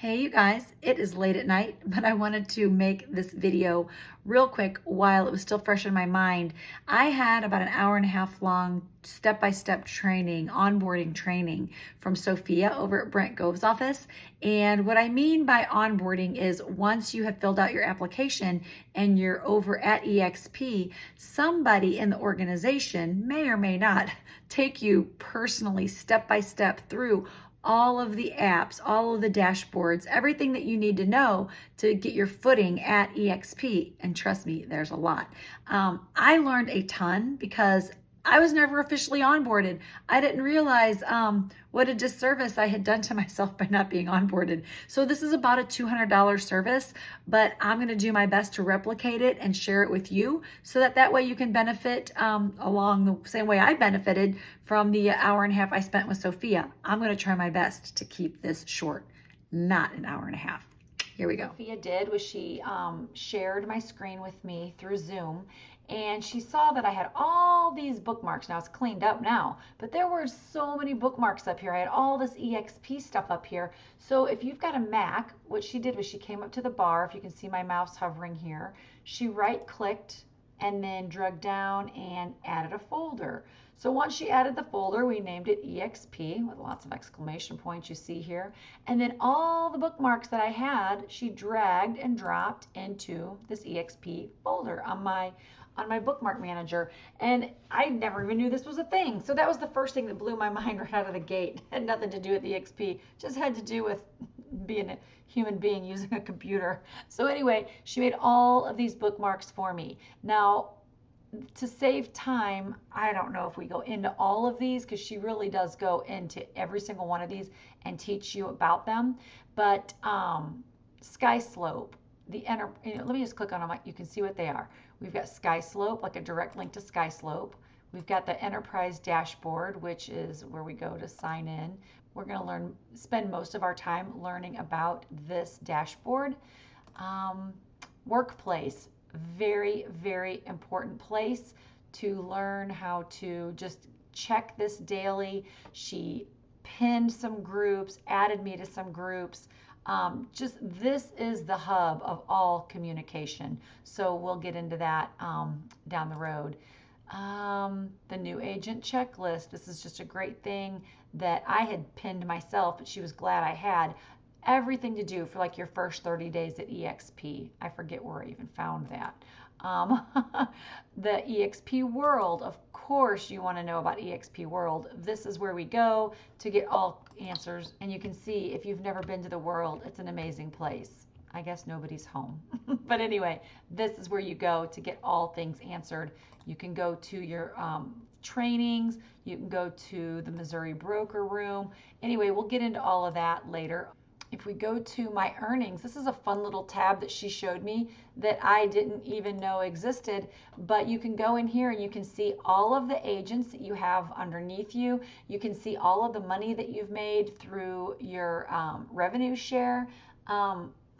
Hey you guys, it is late at night, but I wanted to make this video real quick while it was still fresh in my mind. I had about an hour and a half long step-by-step training, onboarding training from Sophia over at Brent Gove's office. And what I mean by onboarding is once you have filled out your application and you're over at eXp, somebody in the organization may or may not take you personally step-by-step through all of the apps, all of the dashboards, everything that you need to know to get your footing at eXp. And trust me, there's a lot. I learned a ton because I was never officially onboarded. I didn't realize what a disservice I had done to myself by not being onboarded. So this is about a $200 service, but I'm going to do my best to replicate it and share it with you so that way you can benefit along the same way I benefited from the hour and a half I spent with Sophia. I'm going to try my best to keep this short, not an hour and a half. Here we go. Sophia did was she shared my screen with me through Zoom, and she saw that I had all these bookmarks. Now it's cleaned up now, but there were so many bookmarks up here. I had all this eXp stuff up here. So if you've got a Mac, what she did was she came up to the bar. If you can see my mouse hovering here, she right-clicked and then drug down and added a folder. So once she added the folder, we named it eXp with lots of exclamation points you see here. And then all the bookmarks that I had, she dragged and dropped into this eXp folder on my bookmark manager. And I never even knew this was a thing. So that was the first thing that blew my mind right out of the gate. It had nothing to do with eXp, just had to do with being a human being using a computer. So anyway, she made all of these bookmarks for me. Now, to save time, I don't know if we go into all of these because she really does go into every single one of these and teach you about them. But Sky Slope, let me just click on them. You can see what they are. We've got Sky Slope, like a direct link to Sky Slope. We've got the Enterprise Dashboard, which is where we go to sign in. We're going to spend most of our time learning about this dashboard. Workplace, very, very important place to learn how to just check this daily. She pinned some groups, added me to some groups. Just this is the hub of all communication. So we'll get into that down the road. The new agent checklist. This is just a great thing that I had pinned myself, but she was glad I had. Everything to do for like your first 30 days at eXp. I forget where I even found that. The eXp World, of course you want to know about eXp World. This is where we go to get all answers, and you can see if you've never been to the world, it's an amazing place. I guess nobody's home. But anyway, this is where you go to get all things answered. You can go to your trainings, you can go to the Missouri broker room. Anyway, we'll get into all of that later. If we go to my earnings, this is a fun little tab that she showed me that I didn't even know existed, but you can go in here and you can see all of the agents that you have underneath you. You can see all of the money that you've made through your revenue share.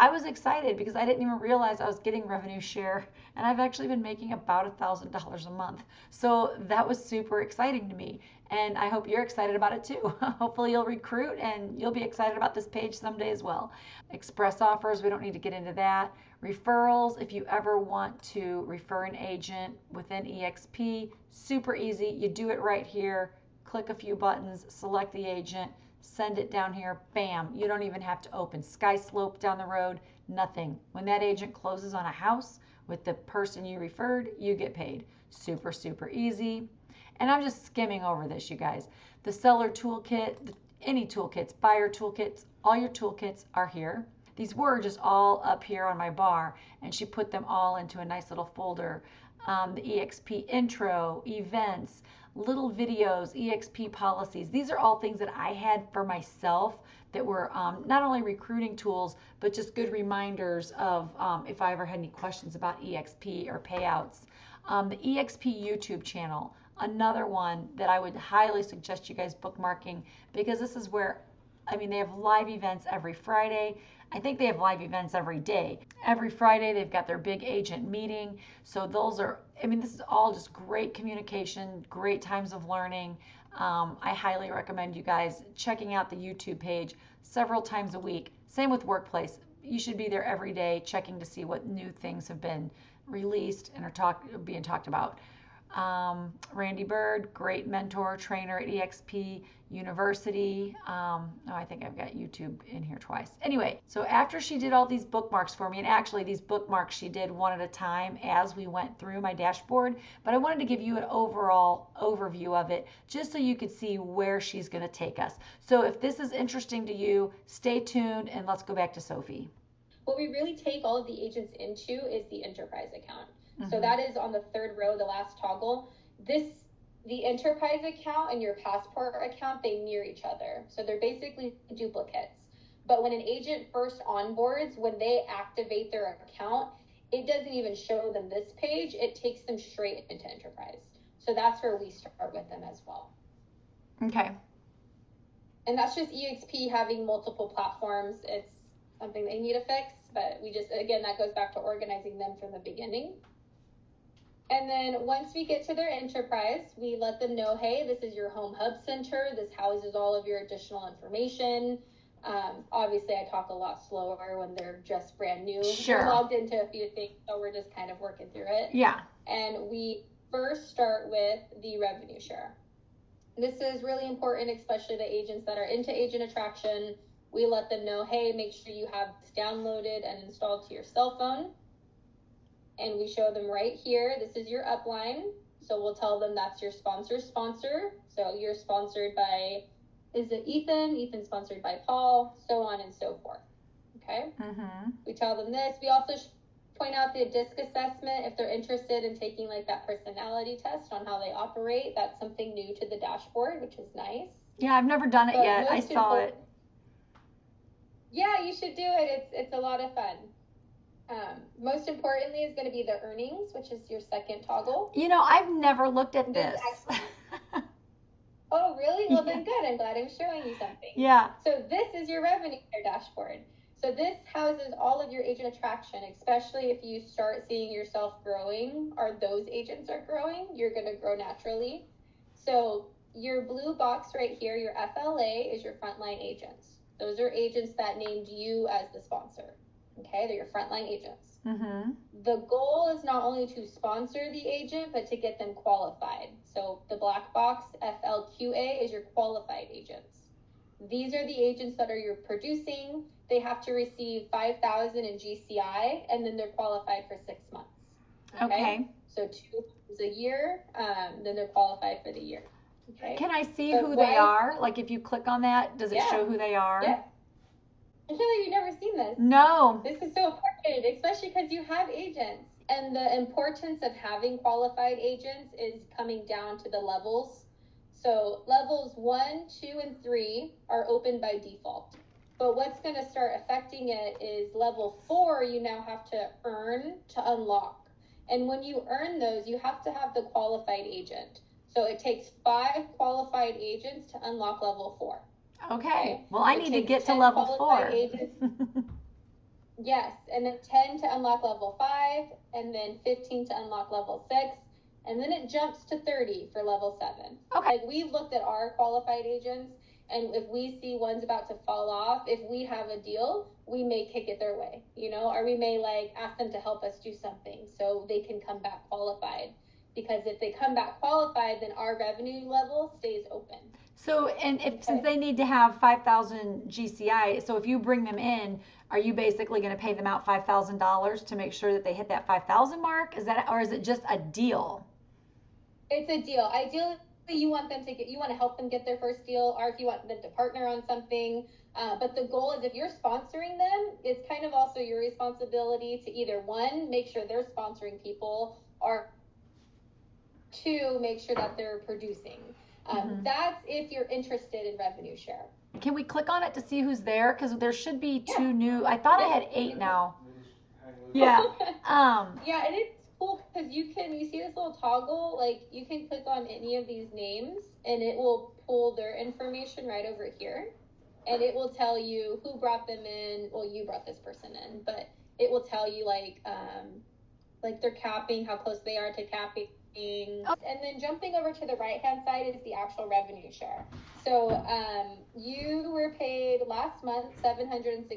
I was excited because I didn't even realize I was getting revenue share, and I've actually been making about $1,000 a month. So that was super exciting to me, and I hope you're excited about it too. Hopefully you'll recruit and you'll be excited about this page someday as well. Express offers, we don't need to get into that. Referrals, if you ever want to refer an agent within eXp, super easy. You do it right here, click a few buttons, select the agent, send it down here, bam. You don't even have to open Sky Slope down the road, nothing. When that agent closes on a house with the person you referred, you get paid. Super, super easy. And I'm just skimming over this, you guys. The seller toolkit, any toolkits, buyer toolkits, all your toolkits are here. These were just all up here on my bar, and she put them all into a nice little folder. The eXp intro, events, little videos, eXp policies. These are all things that I had for myself that were not only recruiting tools, but just good reminders of if I ever had any questions about eXp or payouts. The eXp YouTube channel, another one that I would highly suggest you guys bookmarking, because this is where I mean, they have live events every Friday. I think they have live events every day. Every Friday, they've got their big agent meeting. So those are, I mean, this is all just great communication, great times of learning. I highly recommend you guys checking out the YouTube page several times a week. Same with Workplace. You should be there every day checking to see what new things have been released and are being talked about. Randy Bird, great mentor, trainer at eXp University. I think I've got YouTube in here twice. Anyway, so after she did all these bookmarks for me, and actually these bookmarks she did one at a time as we went through my dashboard, but I wanted to give you an overall overview of it just so you could see where she's going to take us. So if this is interesting to you, stay tuned and let's go back to Sophie. What we really take all of the agents into is the enterprise account. So that is on the third row, the last toggle. The enterprise account and your passport account, they mirror each other. So they're basically duplicates. But when an agent first onboards, when they activate their account, it doesn't even show them this page. It takes them straight into enterprise. So that's where we start with them as well. Okay. And that's just eXp having multiple platforms. It's something they need to fix, but again, that goes back to organizing them from the beginning. And then once we get to their enterprise, we let them know, hey, this is your home hub center. This houses all of your additional information. Obviously, I talk a lot slower when they're just brand new. Sure. They're logged into a few things, so we're just kind of working through it. Yeah. And we first start with the revenue share. This is really important, especially the agents that are into agent attraction. We let them know, hey, make sure you have this downloaded and installed to your cell phone. And we show them right here, this is your upline. So we'll tell them that's your sponsor. So you're sponsored by, is it Ethan? Ethan's sponsored by Paul, so on and so forth. Okay? We tell them this. We also point out the DISC assessment if they're interested in taking like that personality test on how they operate. That's something new to the dashboard, which is nice. Yeah, I've never done it yet. I saw it. Yeah, you should do it. It's a lot of fun. Most importantly is going to be the earnings, which is your second toggle. You know, I've never looked at this. Oh, really? Well, then good. I'm glad I'm showing you something. Yeah. So this is your revenue dashboard. So this houses all of your agent attraction, especially if you start seeing yourself growing or those agents are growing, you're going to grow naturally. So your blue box right here, your FLA, is your frontline agents. Those are agents that named you as the sponsor. Okay, they're your frontline agents. The goal is not only to sponsor the agent, but to get them qualified. So the black box, FLQA, is your qualified agents. These are the agents that are producing. They have to receive 5,000 in GCI, and then they're qualified for 6 months. Okay. So 2 times a year, then they're qualified for the year. Okay. Can I see who they are? Like if you click on that, does it show who they are? Yeah. I feel like you've never seen this. No. This is so important, especially because you have agents. And the importance of having qualified agents is coming down to the levels. So levels 1, 2, and 3 are open by default. But what's going to start affecting it is level 4, you now have to earn to unlock. And when you earn those, you have to have the qualified agent. So it takes 5 qualified agents to unlock level 4. Okay. Well, I need to get to level 4. Yes, and then 10 to unlock level 5, and then 15 to unlock level 6, and then it jumps to 30 for level 7. Okay. Like we've looked at our qualified agents, and if we see one's about to fall off, if we have a deal, we may kick it their way, or we may like ask them to help us do something so they can come back qualified. Because if they come back qualified, then our revenue level stays open. So, and since they need to have 5,000 GCI, so if you bring them in, are you basically going to pay them out $5,000 to make sure that they hit that 5,000 mark? Or is it just a deal? It's a deal. Ideally, you want to help them get their first deal, or if you want them to partner on something. But the goal is if you're sponsoring them, it's kind of also your responsibility to either 1, make sure they're sponsoring people, or 2, make sure that they're producing. That's if you're interested in revenue share. Can we click on it to see who's there? Because there should be 2 new. I thought I had 8 now. Yeah. Yeah, and it's cool because you see this little toggle, like you can click on any of these names and it will pull their information right over here. and it will tell you who brought them in. Well, you brought this person in, but it will tell you like their capping, how close they are to capping. And then jumping over to the right-hand side is the actual revenue share. So you were paid last month $768.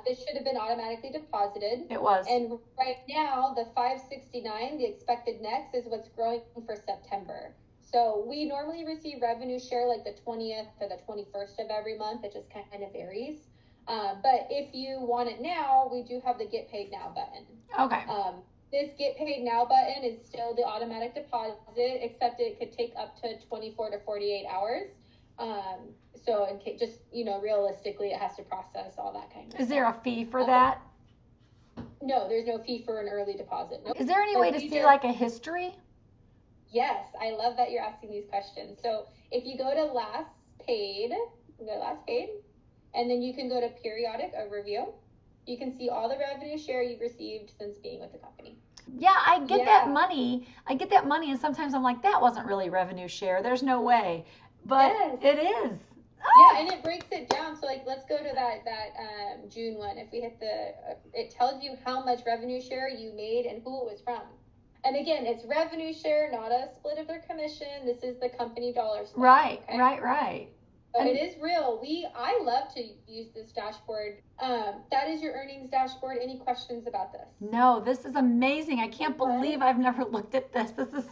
This should have been automatically deposited. It was. And right now, the $569, the expected next, is what's growing for September. So we normally receive revenue share like the 20th or the 21st of every month. It just kind of varies. But if you want it now, we do have the Get Paid Now button. Okay. This Get Paid Now button is still the automatic deposit, except it could take up to 24 to 48 hours. So just, realistically, it has to process all that kind of stuff. Is there a fee for that? No, there's no fee for an early deposit. Nope. Is there any way to see like a history? Yes, I love that you're asking these questions. So if you go to last paid, and then you can go to periodic overview. You can see all the revenue share you've received since being with the company. Yeah, I get that money. And sometimes I'm like, that wasn't really revenue share. There's no way. But it is. Oh. Yeah, and it breaks it down. So like, let's go to that June one. If we hit it tells you how much revenue share you made and who it was from. And again, it's revenue share, not a split of their commission. This is the company dollar split. Right, okay? Right. So it is real. I love to use this dashboard. That is your earnings dashboard. Any questions about this? No, this is amazing. I can't believe I've never looked at this. This is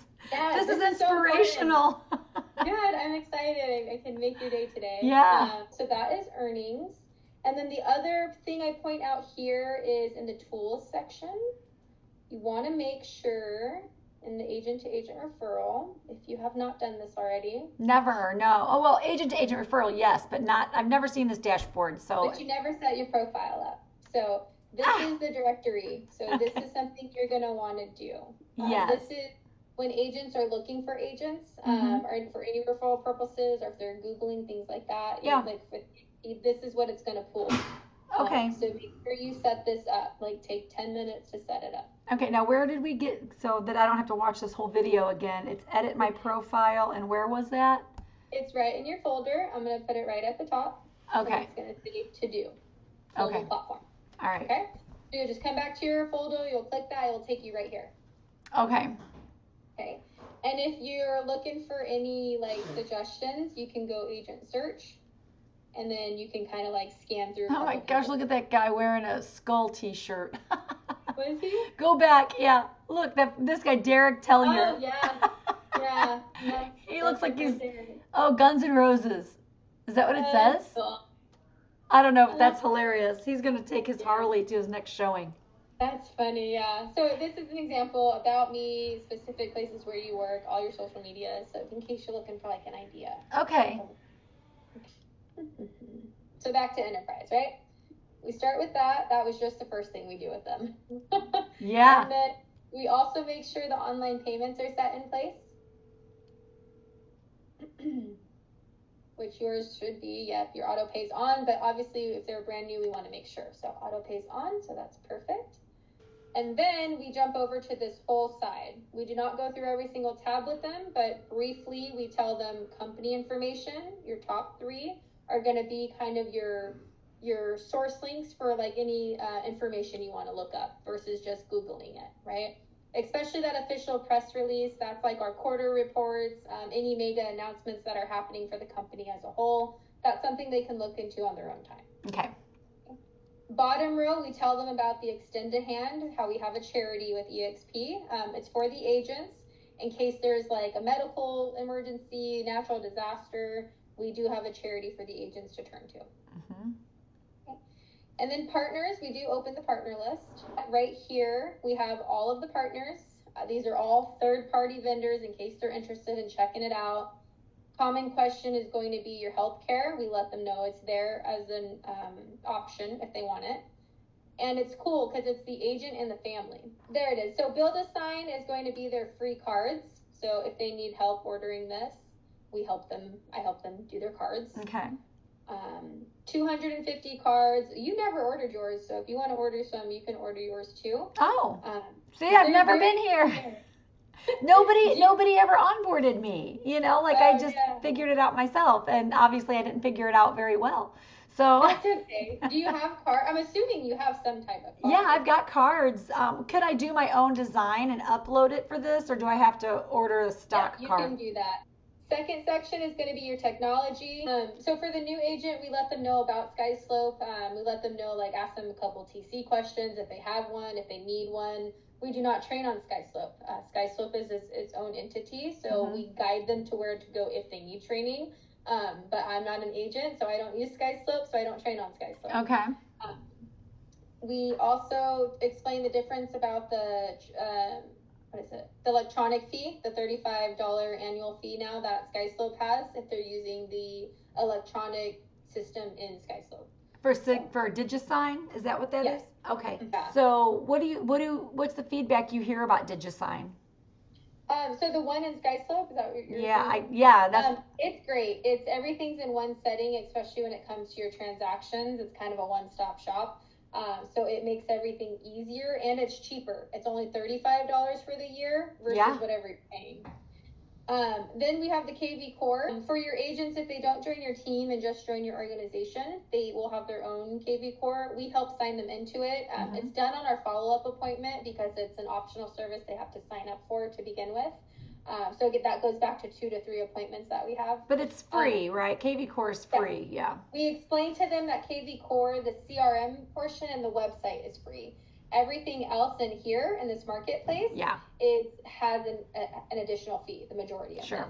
inspirational. So good. I'm excited. I can make your day today. Yeah. So that is earnings. And then the other thing I point out here is in the tools section. You want to make sure in the agent-to-agent referral, if you have not done this already. Never, no. Oh, well, agent-to-agent referral, yes, but I've never seen this dashboard, so. But you never set your profile up. So this is the directory. So this is something you're going to want to do. Yes. This is when agents are looking for agents, or for any referral purposes, or if they're Googling things like that. Yeah. This is what it's going to pull. Okay. So make sure you set this up. Take 10 minutes to set it up. Okay, now where did we get, so that I don't have to watch this whole video again, it's edit my profile, and where was that? It's right in your folder. I'm going to put it right at the top. Okay. It's going to say to do. Okay. Platform. All right. Okay. So you'll just come back to your folder. You'll click that. It'll take you right here. Okay. Okay. And if you're looking for any suggestions, you can go agent search. And then you can kind of scan through. Oh my gosh, look at that guy wearing a skull t-shirt. What is he? Go back, yeah. Look, this guy, Derek Tellier. Oh, yeah. Yeah. He looks like he's, Guns N' Roses. Is that what it says? Cool. I don't know, if that's hilarious. He's going to take his Harley to his next showing. That's funny, yeah. So this is an example about me, specific places where you work, all your social media. So in case you're looking for an idea. Okay. So back to enterprise, right? We start with that. That was just the first thing we do with them. Yeah. And then we also make sure the online payments are set in place. Which yours should be, your auto pays on, but obviously if they're brand new, we want to make sure. So auto pays on, so that's perfect. And then we jump over to this whole side. We do not go through every single tab with them, but briefly we tell them company information. Your top 3 are going to be kind of your source links for any information you want to look up versus just Googling it, right? Especially that official press release. That's our quarter reports, any mega announcements that are happening for the company as a whole. That's something they can look into on their own time. Okay. Bottom row, we tell them about the Extend a Hand, how we have a charity with eXp. It's for the agents in case there's a medical emergency, natural disaster. We do have a charity for the agents to turn to. Mm-hmm. Okay. And then partners, we do open the partner list. Right here, we have all of the partners. These are all third-party vendors in case they're interested in checking it out. Common question is going to be your healthcare. We let them know it's there as an option if they want it. And it's cool because it's the agent and the family. There it is. So Build a Sign is going to be their free cards. So if they need help ordering this, I help them do their cards. Okay. 250 cards. You never ordered yours, so if you want to order some, you can order yours too. Oh. See, I've never been here. Nobody ever onboarded me, like I just Yeah. figured it out myself, and obviously I didn't figure it out very well. So That's okay. Do you have card? I'm assuming you have some type of yeah, card. I've got cards. Could I do my own design and upload it for this, or do I have to order a Yeah, stock you card? can do that. Second section is going to be your technology. So for the new agent, we let them know about SkySlope. We let them know, like, ask them a couple TC questions if they have one, if they need one. We do not train on SkySlope. SkySlope is its own entity, so we guide them to where to go if they need training. But I'm not an agent, so I don't use SkySlope, so I don't train on SkySlope. Okay. We also explain the difference about the what is it? The electronic fee, the $35 annual fee now that SkySlope has if they're using the electronic system in SkySlope. For DigiSign, is that what that Yes. is? Okay. Yeah. So what's the feedback you hear about DigiSign? So the one in SkySlope, is that what you're Yeah, saying? that's It's great. Everything's in one setting, especially when it comes to your transactions. It's kind of a one-stop shop. So it makes everything easier, and it's cheaper. It's only $35 for the year versus whatever you're paying. Then we have the KV Core. For your agents, if they don't join your team and just join your organization, they will have their own KV Core. We help sign them into it. It's done on our follow-up appointment because it's an optional service they have to sign up for to begin with. So that goes back to 2 to 3 appointments that we have. But it's free, right? KV Core is free, yeah. We explain to them that KV Core, the CRM portion and the website is free. Everything else in here in this marketplace, it has an additional fee, the majority of it.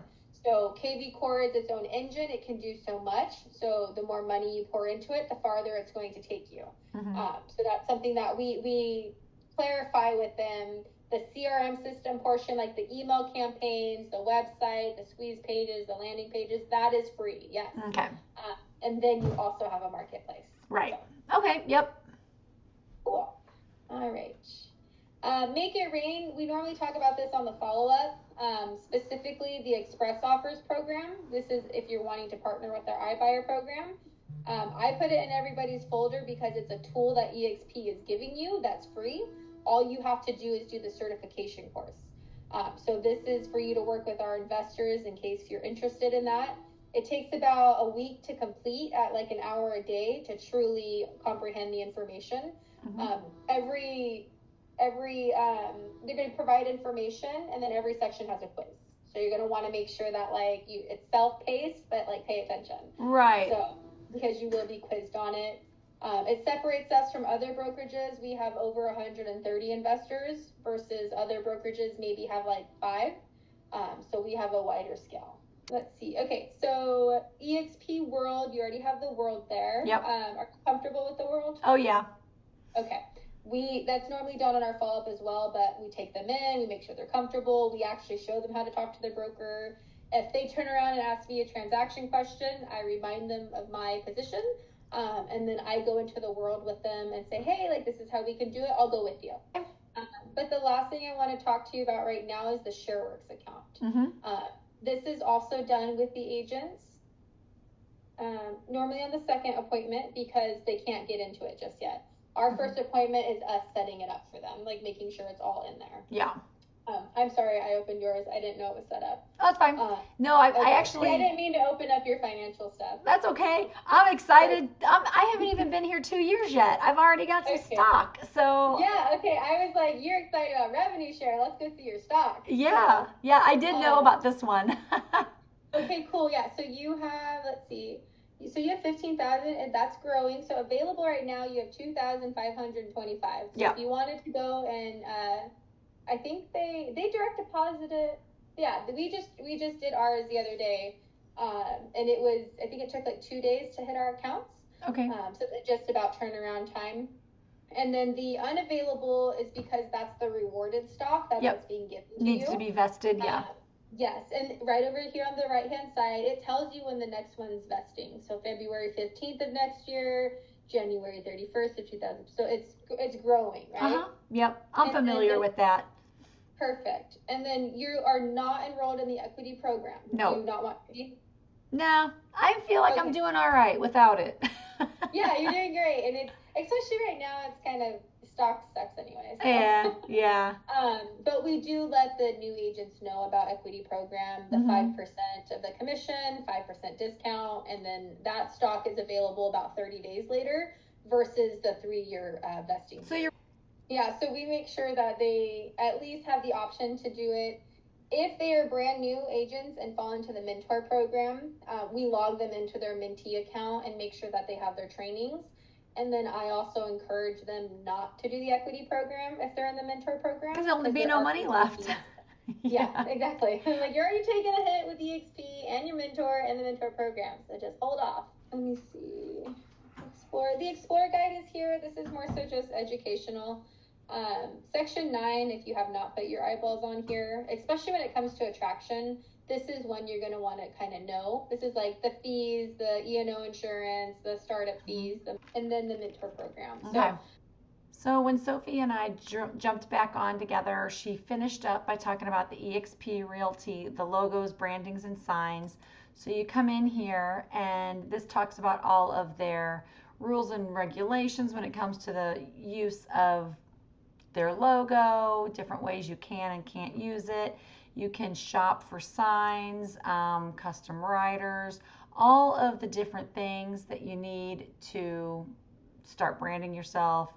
So KV Core is its own engine. It can do so much. So the more money you pour into it, the farther it's going to take you. So that's something that we clarify with them. The CRM system portion, like the email campaigns, the website, the squeeze pages, the landing pages, that is free. Yes. Okay. And then you also have a marketplace. Right. So. Okay. Yep. Cool. All right. Make it rain. We normally talk about this on the follow-up, specifically the Express Offers program. This is if you're wanting to partner with our iBuyer program. I put it in everybody's folder because it's a tool that eXp is giving you that's free. All you have to do is do the certification course. So this is for you to work with our investors in case you're interested in that. It takes about a week to complete at like an hour a day to truly comprehend the information. They're going to provide information, and then every section has a quiz. So you're going to want to make sure that it's self-paced, but pay attention. Right. So because you will be quizzed on it. It separates us from other brokerages. We have over 130 investors versus other brokerages maybe have 5. So we have a wider scale. Let's see. Okay, so eXp World, you already have the world there. Yep. Are you comfortable with the world? Oh, yeah. Okay. That's normally done on our follow-up as well, but we take them in, we make sure they're comfortable. We actually show them how to talk to their broker. If they turn around and ask me a transaction question, I remind them of my position. And then I go into the world with them and say, hey, this is how we can do it. I'll go with you. But the last thing I want to talk to you about right now is the ShareWorks account. This is also done with the agents, normally on the second appointment because they can't get into it just yet. Our first appointment is us setting it up for them, making sure it's all in there. Yeah. I'm sorry I opened yours. I didn't know it was set up. Oh, that's fine. No, I actually... I didn't mean to open up your financial stuff. That's okay. I'm excited. I haven't even been here 2 years yet. I've already got some stock. So... Yeah, okay. I was like, you're excited about revenue share. Let's go see your stock. Yeah. So, yeah, I did know about this one. Okay, cool. Yeah, so you have, let's see. So you have 15,000 and that's growing. So available right now, you have 2,525. So if you wanted to go and... I think they direct deposited it. Yeah, we just did ours the other day, and it was, I think it took 2 days to hit our accounts. Okay. So it's just about turnaround time. And then the unavailable is because that's the rewarded stock that's being given to you. Needs to be vested, yeah. Yes, and right over here on the right-hand side, it tells you when the next one's vesting. So February 15th of next year, January 31st of 2000. So it's growing, right? Yep, I'm familiar with that. Perfect. And then you are not enrolled in the equity program. No. Do you not want to be? No, I feel like I'm doing all right without it. Yeah, you're doing great. And it's, especially right now, it's kind of stock sucks anyway. So. Yeah. But we do let the new agents know about equity program, the 5% of the commission, 5% discount, and then that stock is available about 30 days later versus the 3-year vesting. So we make sure that they at least have the option to do it. If they are brand new agents and fall into the mentor program, we log them into their Mentee account and make sure that they have their trainings. And then I also encourage them not to do the equity program if they're in the mentor program. Because there'll be no money left. Yeah, exactly. Like, you're already taking a hit with eXp and your mentor and the mentor program, so just hold off. Let me see. The Explore guide is here. This is more so just educational. Section 9, if you have not put your eyeballs on here, especially when it comes to attraction, this is one you're going to want to kind of know. This is like the fees, the E&O insurance, the startup fees, and then the mentor program. Okay. So when Sophie and I jumped back on together, she finished up by talking about the eXp Realty, the logos, brandings, and signs. So you come in here, and this talks about all of their rules and regulations when it comes to the use of their logo, different ways you can and can't use it. You can shop for signs, custom riders, all of the different things that you need to start branding yourself.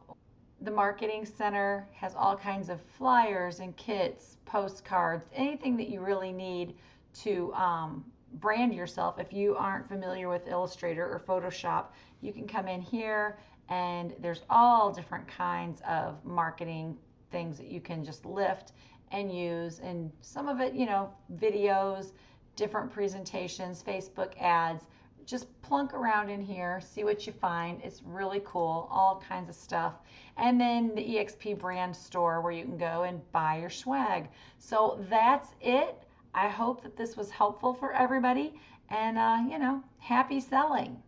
The Marketing Center has all kinds of flyers and kits, postcards, anything that you really need to brand yourself. If you aren't familiar with Illustrator or Photoshop, you can come in here, and there's all different kinds of marketing things that you can just lift and use, and some of it, videos, different presentations, Facebook ads. Just plunk around in here, see what you find. It's really cool, all kinds of stuff. And then the eXp brand store where you can go and buy your swag. So that's it. I hope that this was helpful for everybody, and happy selling.